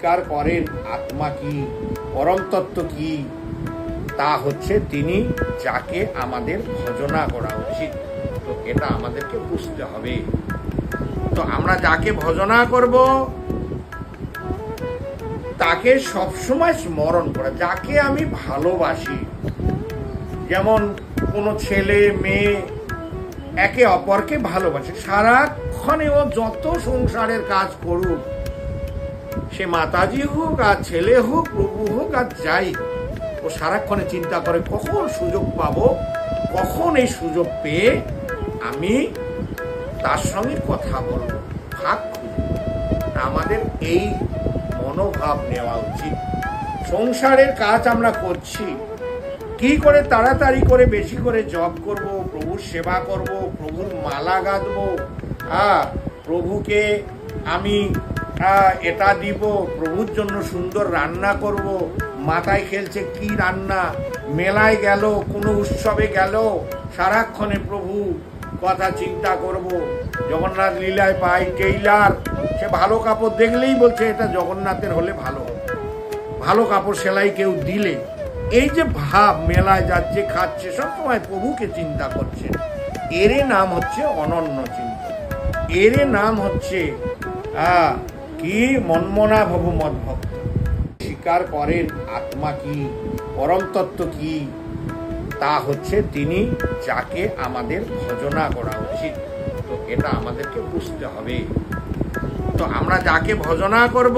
স্বীকার করেন আত্মা কি, পরম তত্ত্ব কি, তা হচ্ছে তিনি যাকে আমাদের ভজনা করা উচিত। তো এটা আমাদেরকে বুঝতে হবে। তো আমরা যাকে ভজনা করব তাকে সবসময় স্মরণ করা, যাকে আমি ভালোবাসি। যেমন কোনো ছেলে মেয়ে একে অপরকে ভালোবাসে, সারাক্ষণে ও যত সংসারের কাজ করুক, সে মাতাজি হোক আর ছেলে হোক, প্রভু হোক আর যাই, ও সারাক্ষণে চিন্তা করে কখন সুযোগ পাবো, কখন এই সুযোগ পেয়ে আমি তার সঙ্গে কথা বলবো, ভাগ খুঁজবো। আমাদের এই মনোভাব নেওয়া উচিত। সংসারের কাজ আমরা করছি, কি করে তাড়াতাড়ি করে বেশি করে জপ করব, প্রভুর সেবা করব, প্রভুর মালা গাঁথবো, প্রভুকে আমি এটা দিব, প্রভুর জন্য সুন্দর রান্না করব, মাথায় খেলছে কি রান্না, মেলায় গেল, কোনো উৎসবে গেল, সারাক্ষণে প্রভু কথা চিন্তা করব। জগন্নাথ লীলায় পাই টেইলার, সে ভালো কাপড় দেখলেই বলছে এটা জগন্নাথের হলে ভালো, ভালো কাপড় সেলাই কেউ দিলে, এই যে ভাব, মেলায় যাচ্ছে, খাচ্ছে, সবসময় প্রভুকে চিন্তা করছে, এর নাম হচ্ছে অনন্য চিন্তা, এর নাম হচ্ছে কি মনমনা ভব মদ্ভক্ত। স্বীকার করেন আত্মা কি, পরম তত্ত্ব কি, তা হচ্ছে তিনি যাকে আমাদের ভজনা করা উচিত। তো এটা আমাদেরকে বুঝতে হবে। তো আমরা যাকে ভজনা করব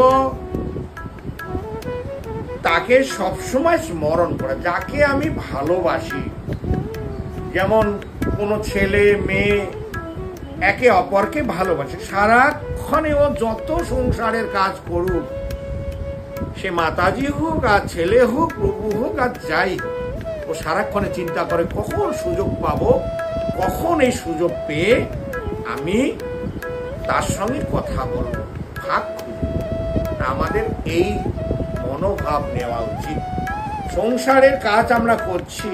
তাকে সবসময় স্মরণ করা, যাকে আমি ভালোবাসি। যেমন কোনো ছেলে মেয়ে একে অপরকে ভালোবাসে, সারাক্ষণে ও যত সংসারের কাজ করুক, সে মাতাজি হোক আর ছেলে হোক, প্রভু হোক আর যাই, ও সারাক্ষণে চিন্তা করে কখন সুযোগ পাবো, কখন এই সুযোগ পেয়ে আমি তার সঙ্গে কথা বলবো, ভাগ খুঁজবো। আমাদের এই মনোভাব নেওয়া উচিত। সংসারের কাজ আমরা করছি,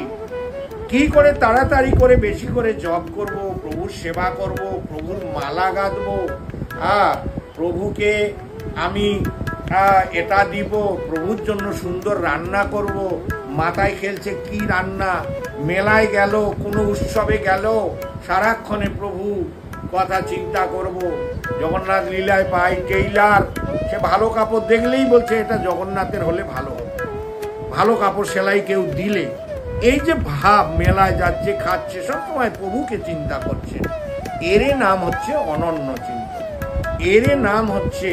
কি করে তাড়াতাড়ি করে বেশি করে জপ করব, প্রভুর সেবা করব, প্রভুর মালা গাঁথবো, প্রভুকে আমি এটা দিব, প্রভুর জন্য সুন্দর রান্না করব, মাথায় খেলছে কি রান্না, মেলায় গেল, কোনো উৎসবে গেল, সারাক্ষণে প্রভু কথা চিন্তা করব। জগন্নাথ লীলায় পাই টেইলার, সে ভালো কাপড় দেখলেই বলছে এটা জগন্নাথের হলে ভালো, ভালো কাপড় সেলাই কেউ দিলে, এই যে ভাব, মেলায় যাচ্ছে, খাচ্ছে, সবসময় প্রভুকে চিন্তা করছে, এর নাম হচ্ছে অনন্য চিন্তা, এর নাম হচ্ছে